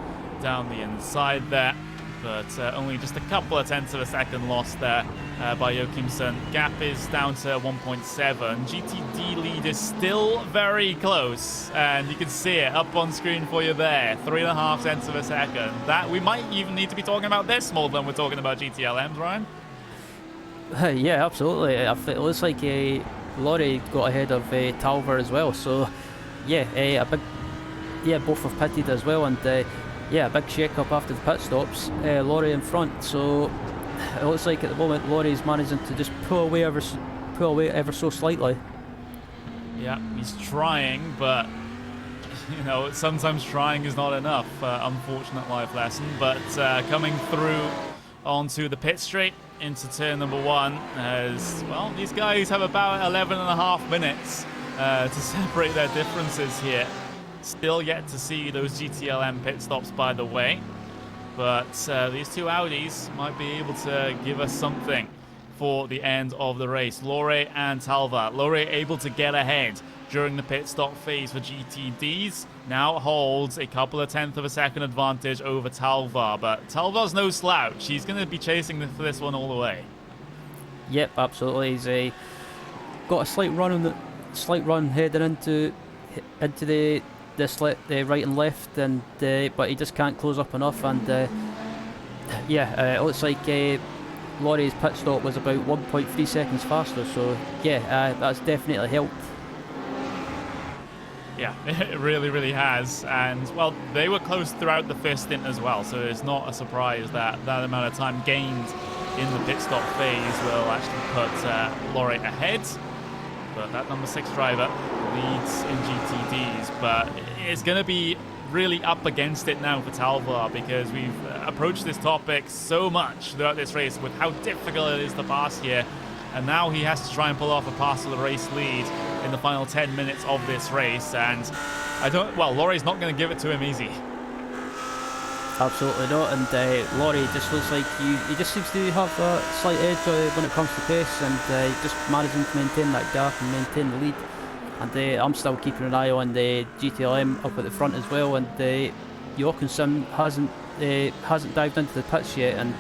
down the inside there. But only just a couple of tenths of a second lost there by Joachimsen. Gap is down to 1.7. GTD lead is still very close. And you can see it up on screen for you there. 3.5 tenths of a second. That we might even need to be talking about this more than we're talking about GTLMs, Ryan. Yeah, absolutely. It looks like Laurie got ahead of Talver as well. So, yeah, both of Petit as well, and a big shake-up after the pit stops. Laurie in front. So it looks like at the moment Laurie's managing to just pull away ever so slightly. Yeah, he's trying, but sometimes trying is not enough. Unfortunate life lesson, but coming through onto the pit straight into turn number 1, as well, these guys have about 11.5 minutes to separate their differences here. Still yet to see those GTLM pit stops, by the way, but these two Audis might be able to give us something for the end of the race. Laurie and Talva. Laurie able to get ahead during the pit stop phase for GTDs. Now holds a couple of tenths of a second advantage over Talva, but Talva's no slouch. He's going to be chasing for this one all the way. Yep, absolutely. He's got a slight run heading into the right and left, and but he just can't close up enough. And it looks like Laurie's pit stop was about 1.3 seconds faster. So that's definitely helped. Yeah, it really, really has. And, well, they were close throughout the first stint as well, so it's not a surprise that that amount of time gained in the pit stop phase will actually put Laurie ahead. But that number 6 driver leads in GTDs, but it's going to be really up against it now for Talva, because we've approached this topic so much throughout this race with how difficult it is to pass here. And now he has to try and pull off a pass of the race lead in the final 10 minutes of this race. And Laurie's not going to give it to him easy. Absolutely not. And Laurie just looks like he just seems to have a slight edge when it comes to pace, and just managing to maintain that gap and maintain the lead. And I'm still keeping an eye on the GTLM up at the front as well. And Joachimsen hasn't dived into the pits yet, and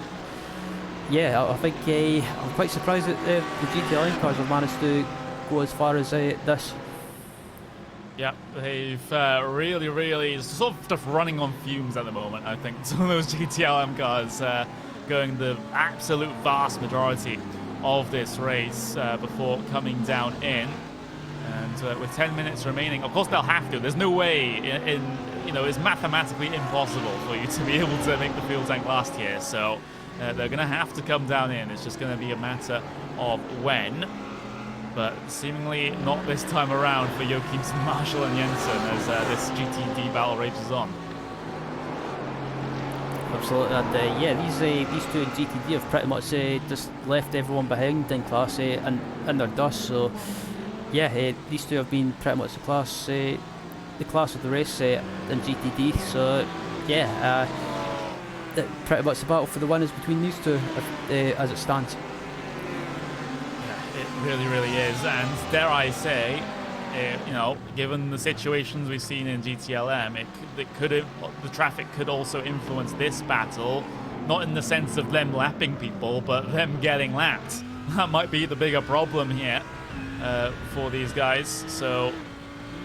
I think I'm quite surprised that the GTLM cars have managed to go as far as this. Yeah, they've really sort of just running on fumes at the moment, I think. Some of those GTLM cars going the absolute vast majority of this race before coming down in. And with 10 minutes remaining, of course they'll have to. There's no way it's mathematically impossible for you to be able to make the fuel tank last here. So they're going to have to come down in. It's just going to be a matter of when. But seemingly not this time around for Joachimsen, Marshall and Jensen as this GTD battle rages on. Absolutely, and these two in GTD have pretty much just left everyone behind in Class A and in their dust. So these two have been pretty much the class of the race in GTD. So pretty much the battle for the win is between these two as it stands. It really is, and dare I say, given the situations we've seen in GTLM, the traffic could also influence this battle, not in the sense of them lapping people, but them getting lapped. That might be the bigger problem here for these guys. So,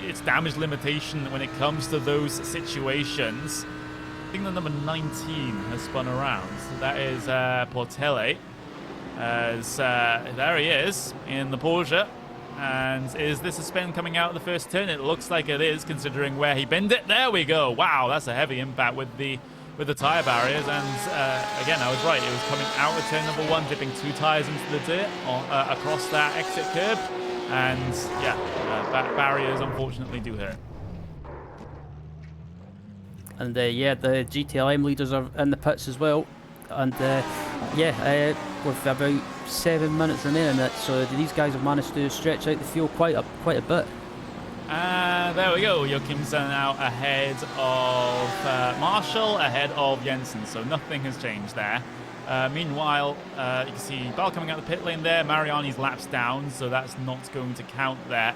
its damage limitation when it comes to those situations. I think the number 19 has spun around. So that is Portelli. As there he is in the Porsche. And is this a spin coming out of the first turn? It looks like it is, considering where he binned it. There we go. Wow, that's a heavy impact with the tire barriers. And again, I was right. It was coming out of turn number 1, dipping 2 tires into the dirt across that exit curb. And yeah, barriers unfortunately do hurt. And yeah, the GTLM leaders are in the pits as well. And yeah, with about 7 minutes remaining, so these guys have managed to stretch out the field quite a bit. There we go. Joachimsen out ahead of Marshall, ahead of Jensen. So nothing has changed there. Meanwhile, you can see Bell coming out the pit lane there. Mariani's laps down, so that's not going to count there.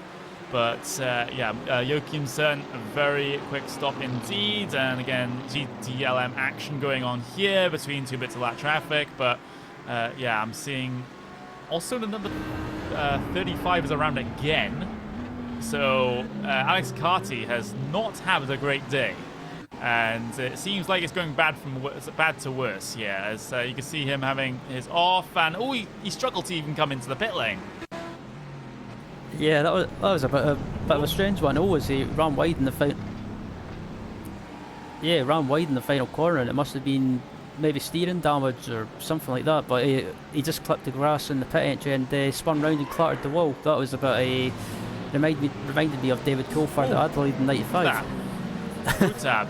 But yeah, Joachimsen, a very quick stop indeed. And again, GTLM action going on here between 2 bits of lap traffic. But yeah, I'm seeing also the number 35 is around again. So Alex Carty has not had a great day. And it seems like it's going bad to worse, yeah. As you can see him having his off. And oh, he struggled to even come into the pit lane. Yeah, that was a bit of a strange one. Always he ran wide in the final. Yeah, ran wide in the final corner, and it must have been maybe steering damage or something like that. But he just clipped the grass in the pit entry and spun round and clattered the wall. That was a bit reminded me of David Coulthard at Adelaide in '95. Tab.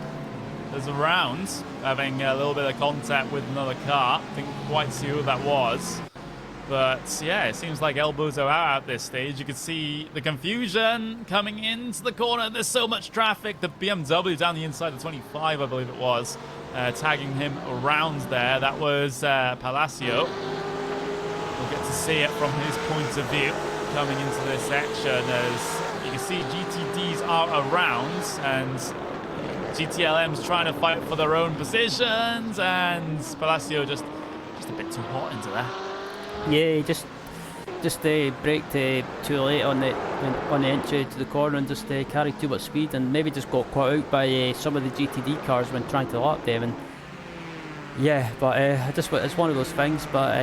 There's a round having a little bit of contact with another car. Didn't quite see who that was. But yeah, it seems like elbows are out at this stage. You can see the confusion coming into the corner. There's so much traffic. The BMW down the inside of 25, I believe it was, tagging him around there. That was Palacio. We'll get to see it from his point of view coming into this section. As you can see, GTDs are around and GTLM's trying to fight for their own positions, and Palacio just a bit too hot into there. Yeah, just braked too late on the entry to the corner and just carried too much speed, and maybe just got caught out by some of the GTD cars when trying to lap them. And yeah, but it's one of those things. But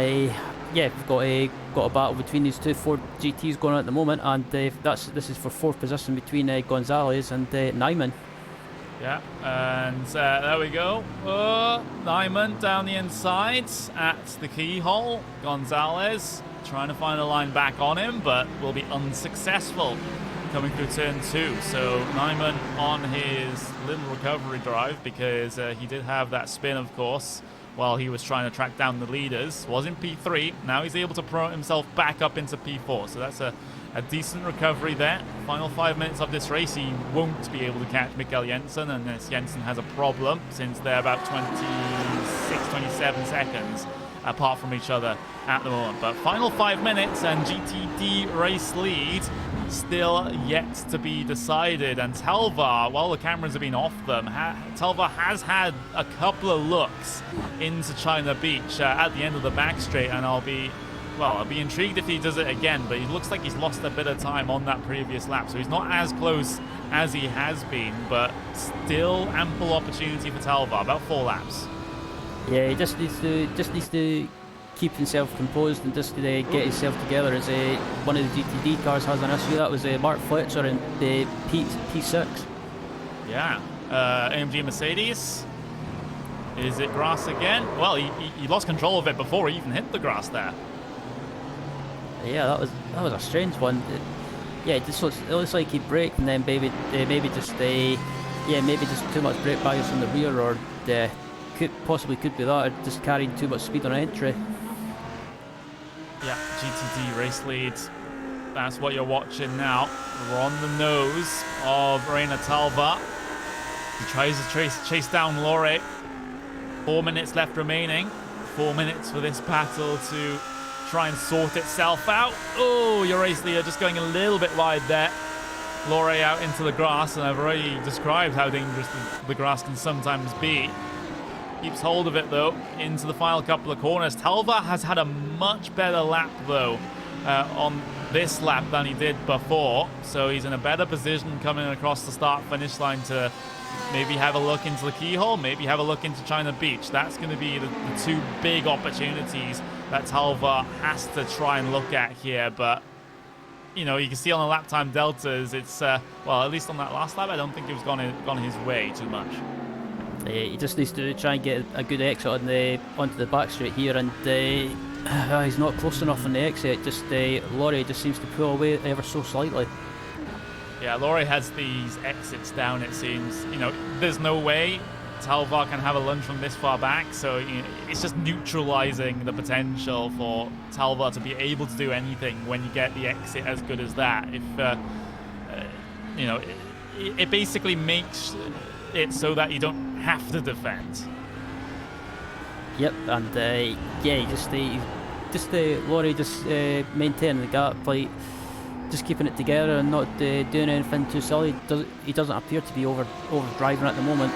yeah, we've got a battle between these two Ford GTs going on at the moment, and this is for 4th position between Gonzalez and Nyman. Yeah, and there we go. Nyman down the inside at the keyhole. Gonzalez trying to find a line back on him, but will be unsuccessful coming through turn 2. So Nyman on his little recovery drive, because he did have that spin, of course, while he was trying to track down the leaders. Was in P3. Now he's able to promote himself back up into P4. So that's a decent recovery there. Final 5 minutes of this race, he won't be able to catch Mikkel Jensen, and Jensen has a problem since they're about 26, 27 seconds apart from each other at the moment. But final 5 minutes and GTD race lead still yet to be decided. And Talvar, while the cameras have been off them, Talvar has had a couple of looks into China Beach at the end of the back straight, and I'll be intrigued if he does it again, but he looks like he's lost a bit of time on that previous lap, so he's not as close as he has been, but still ample opportunity for Talvar, about 4 laps. Yeah, he just needs to keep himself composed and just get himself together, as one of the GTD cars has an issue. That was Mark Fletcher in the P6. Yeah, AMG Mercedes. Is it grass again? Well, he lost control of it before he even hit the grass there. Yeah, that was a strange one. Yeah, it looks like he braked and then maybe just too much brake bias from the rear, or could be that, or just carrying too much speed on entry. Yeah, GTD race lead. That's what you're watching now. We're on the nose of Reina Talvar. He tries to chase down Lore. 4 minutes left remaining. 4 minutes for this battle to try and sort itself out. Oh, your race leader just going a little bit wide there. Lore out into the grass, and I've already described how dangerous the grass can sometimes be. Keeps hold of it though into the final couple of corners. Talvar has had a much better lap though on this lap than he did before, so he's in a better position coming across the start-finish line to maybe have a look into the keyhole, maybe have a look into China Beach. That's going to be the two big opportunities that Talva has to try and look at here. But, you know, you can see on the lap time deltas, it's, well, at least on that last lap, I don't think it was gone his way too much. He just needs to try and get a good exit onto the back straight here, and he's not close enough on the exit. Just Laurie just seems to pull away ever so slightly. Yeah, Laurie has these exits down, it seems. You know, there's no way Talva can have a lunge from this far back, so you know, it's just neutralizing the potential for Talva to be able to do anything when you get the exit as good as that. If, you know, it basically makes it so that you don't have to defend. Yep, and yeah, Laurie just maintaining the gap, like just keeping it together and not doing anything too silly. He doesn't appear to be overdriving at the moment.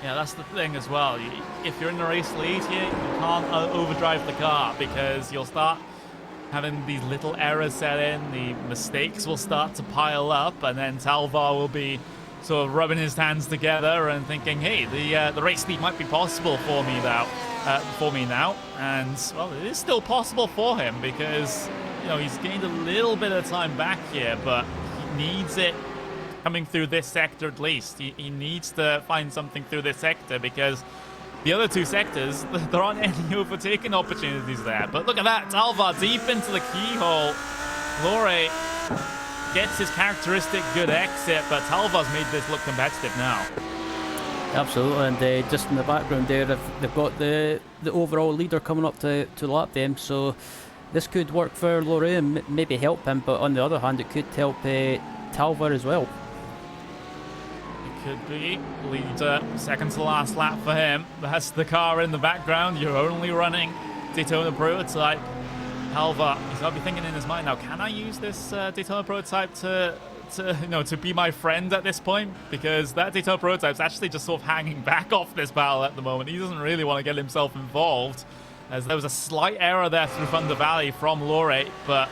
Yeah, that's the thing as well. If you're in the race lead here, you can't overdrive the car because you'll start having these little errors set in. The mistakes will start to pile up, and then Talva will be sort of rubbing his hands together and thinking, hey, the race lead might be possible for me now. And, well, it is still possible for him because, you know, he's gained a little bit of time back here, but he needs it coming through this sector at least. He needs to find something through this sector because the other two sectors, there aren't any overtaking opportunities there. But look at that, Talva deep into the keyhole. Laurie gets his characteristic good exit, but Talva's made this look competitive now. Absolutely, and just in the background there, they've got the overall leader coming up to lap them, so this could work for Laurie and maybe help him, but on the other hand, it could help Talva as well. It could be. Leader, second to last lap for him. That's the car in the background. You're only running Daytona Prototype. Talva, he's got to be thinking in his mind now, can I use this Daytona Prototype to be my friend at this point? Because that Daytona Prototype's actually just sort of hanging back off this battle at the moment. He doesn't really want to get himself involved, as there was a slight error there through Thunder Valley from Laurie, but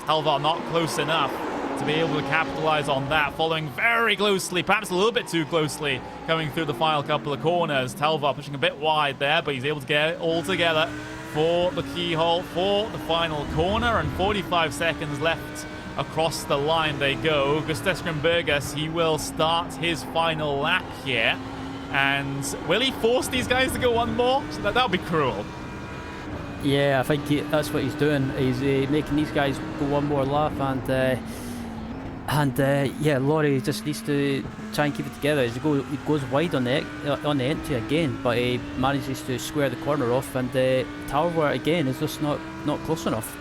Talva not close enough to be able to capitalize on that, following very closely, perhaps a little bit too closely, coming through the final couple of corners. Talva pushing a bit wide there, but he's able to get it all together for the keyhole, for the final corner, and 45 seconds left across the line they go. Gustas Grimbergus, he will start his final lap here, and will he force these guys to go one more? So that would be cruel. Yeah, I think that's what he's doing. He's making these guys go one more lap, and yeah, Laurie just needs to try and keep it together. He goes wide on the entry again, but he manages to square the corner off, and Talva again is just not close enough.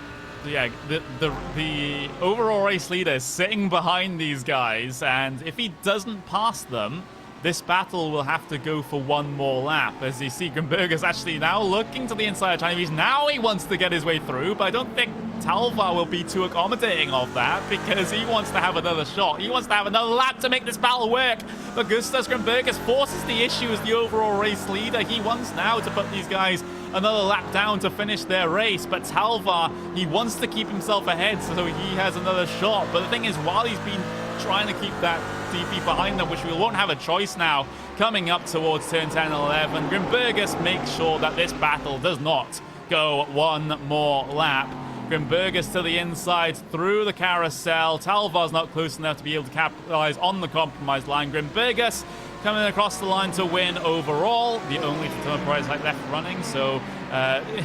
Yeah, the overall race leader is sitting behind these guys, and if he doesn't pass them, this battle will have to go for one more lap. As you see, Grimberger's actually now looking to the inside of China Beach. Now he wants to get his way through, but I don't think Talva will be too accommodating of that because he wants to have another shot. He wants to have another lap to make this battle work. But Gustas Grimbergus forces the issue as the overall race leader. He wants now to put these guys another lap down to finish their race, but Talva, he wants to keep himself ahead so he has another shot. But the thing is, while he's been trying to keep that DP behind them, which we won't have a choice now, coming up towards turn 10 and 11, Grimbergus makes sure that this battle does not go one more lap. Grimbergus to the inside through the carousel. Talva's not close enough to be able to capitalize on the compromised line. Grimbergus coming across the line to win overall, the only Daytona Prototype left running, so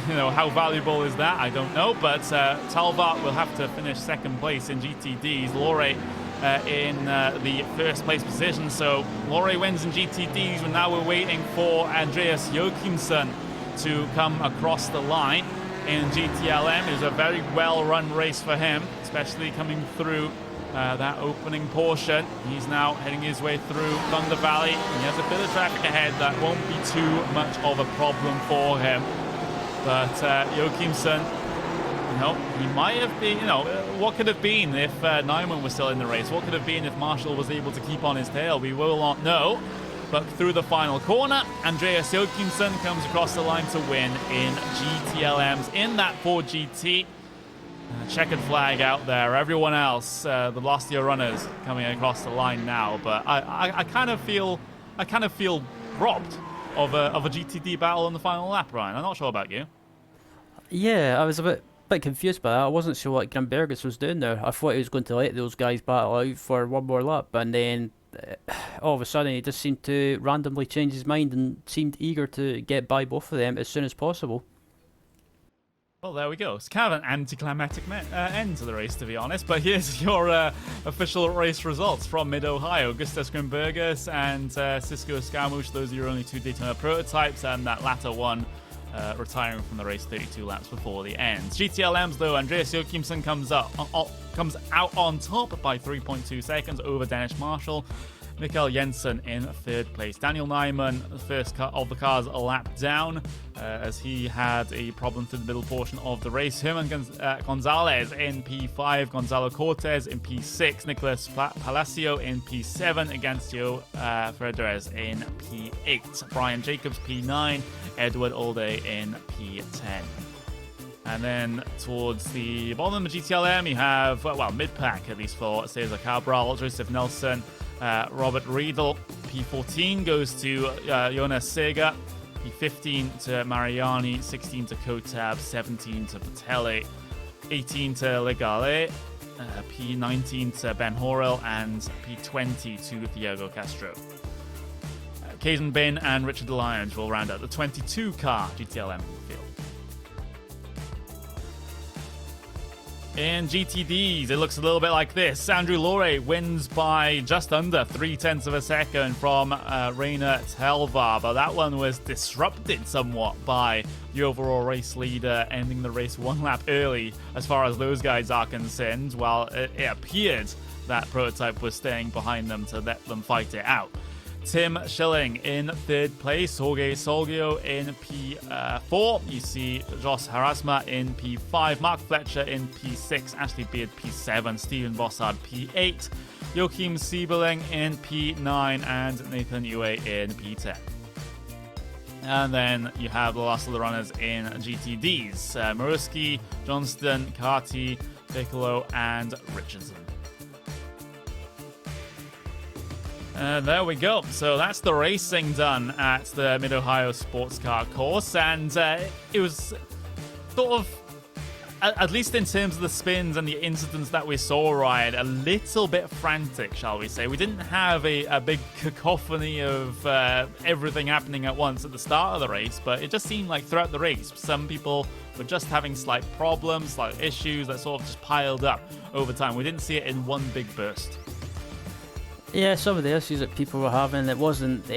you know, how valuable is that? I don't know, but Talva will have to finish second place in GTDs. Laurie in the first place position, so Laurie wins in GTDs, and now we're waiting for Andreas Joachimsen to come across the line in GTLM. It was a very well-run race for him, especially coming through that opening portion. He's now heading his way through Thunder Valley. He has a bit of traffic ahead that won't be too much of a problem for him. But Joachimsen, you know, he might have been, you know, what could have been if Nyman was still in the race? What could have been if Marshall was able to keep on his tail? We will not know. But through the final corner, Andreas Joachimsen comes across the line to win in GTLMs in that Ford GT. Checkered flag out there. Everyone else, the last year runners, coming across the line now. But I kind of feel robbed of a GTD battle in the final lap, Ryan. I'm not sure about you. Yeah, I was a bit confused by that. I wasn't sure what Grimbergus was doing there. I thought he was going to let those guys battle out for one more lap, and then all of a sudden he just seemed to randomly change his mind and seemed eager to get by both of them as soon as possible. Well, there we go. It's kind of an anticlimactic end to the race, to be honest. But here's your official race results from Mid-Ohio. Gustas Grimbergus and Cisco Scaramouche, those are your only 2 Daytona prototypes, and that latter one retiring from the race 32 laps before the end. GTLMs, though, Andreas Joachimsen comes out on top by 3.2 seconds over Dennis Marshall. Mikael Jensen in 3rd place. Daniel Nyman, the first of the cars, a lap down as he had a problem through the middle portion of the race. Herman Gonzalez in P5, Gonzalo Cortez in P6, Nicolas Palacio in P7, Agancio Fredrez in P8, Brian Jacobs P9, Edward Olde in P10. And then towards the bottom of the GTLM, you have, well, mid-pack, at least for Cesar Cabral, Joseph Nelson, Robert Riedel. P14 goes to Jonas Sega. P15 to Mariani. 16 to Kotab. 17 to Patelli. 18 to Legale. P19 to Ben Horrell. And P20 to Diego Castro. Kaysen Bin and Richard Lyons will round out the 22-car GTLM field. In GTDs, it looks a little bit like this. Andrew Lore wins by just under 0.3 of a second from Rainer Telvar, but that one was disrupted somewhat by the overall race leader ending the race 1 lap early as far as those guys are concerned, while it appeared that Prototype was staying behind them to let them fight it out. Tim Schilling in 3rd place, Jorge Solgio in P4, you see Jos Harasma in P5, Mark Fletcher in P6, Ashley Beard P7, Stephen Bossard P8, Joachim Siebeling in P9, and Nathan Yue in P10. And then you have the last of the runners in GTDs, Maruski, Johnston, Carty, Piccolo, and Richardson. There we go. So that's the racing done at the Mid-Ohio Sports Car course, and it was sort of, at least in terms of the spins and the incidents that we saw, Ryan, a little bit frantic, shall we say. We didn't have a big cacophony of everything happening at once at the start of the race, but it just seemed like throughout the race, some people were just having slight problems, slight issues that sort of just piled up over time. We didn't see it in one big burst. Yeah, some of the issues that people were having, it wasn't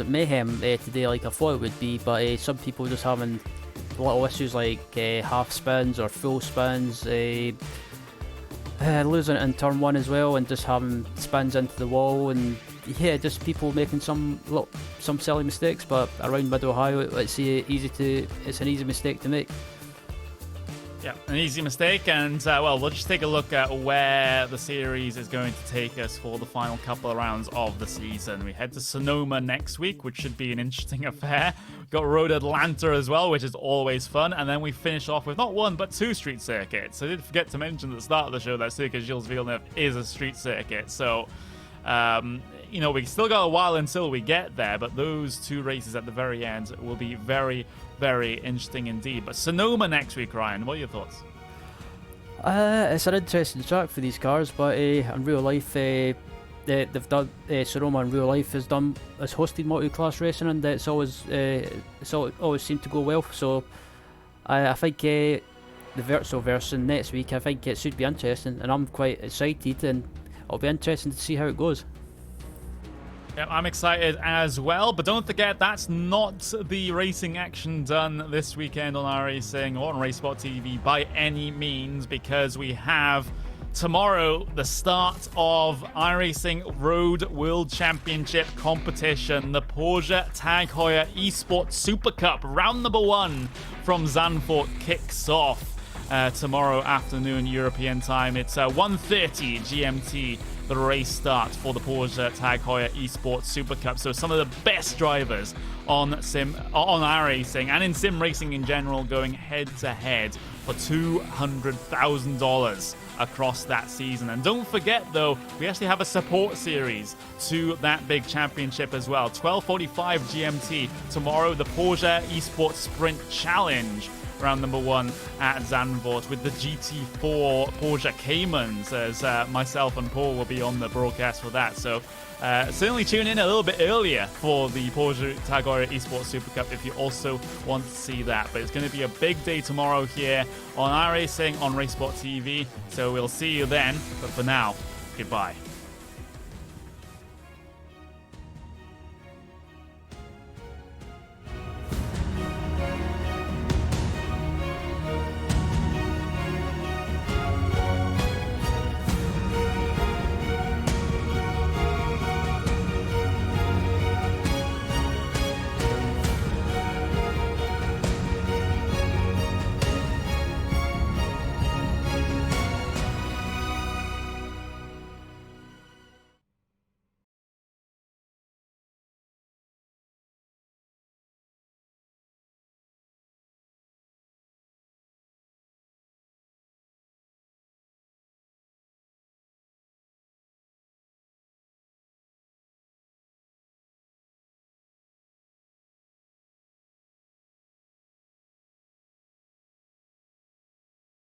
mayhem today like I thought it would be, but some people were just having little issues like half spins or full spins, losing it in turn 1 as well, and just having spins into the wall, and yeah, just people making some silly mistakes. But around Mid-Ohio, it's an easy mistake to make. Yeah, an easy mistake, and well, we'll just take a look at where the series is going to take us for the final couple of rounds of the season. We head to Sonoma next week, which should be an interesting affair. We've got Road Atlanta as well, which is always fun, and then we finish off with not 1 but 2 street circuits. I did forget to mention at the start of the show that Circuit Gilles Villeneuve is a street circuit, so we still got a while until we get there, but those 2 races at the very end will be very, very interesting indeed. But Sonoma next week, Ryan, what are your thoughts? It's an interesting track for these cars, but in real life, they've done Sonoma in real life has hosted multi-class racing, and it's always seemed to go well. So I think the virtual version next week, I think it should be interesting, and I'm quite excited, and it'll be interesting to see how it goes. Yeah, I'm excited as well, but don't forget that's not the racing action done this weekend on iRacing or on RaceSpot TV by any means, because we have tomorrow the start of iRacing Road World Championship competition, the Porsche Tag Heuer Esports Super Cup round number 1 from Zandvoort kicks off tomorrow afternoon European time. It's 1:30 GMT. the race starts for the Porsche Tag Heuer Esports Super Cup. So some of the best drivers on iRacing and in sim racing in general going head-to-head for $200,000 across that season. And don't forget, though, we actually have a support series to that big championship as well. 12:45 GMT tomorrow, the Porsche Esports Sprint Challenge, round number 1 at Zandvoort, with the GT4 Porsche Caymans, as myself and Paul will be on the broadcast for that. So certainly tune in a little bit earlier for the Porsche Tag Heuer Esports Super Cup if you also want to see that. But it's going to be a big day tomorrow here on iRacing on RaceSport TV. So we'll see you then. But for now, goodbye.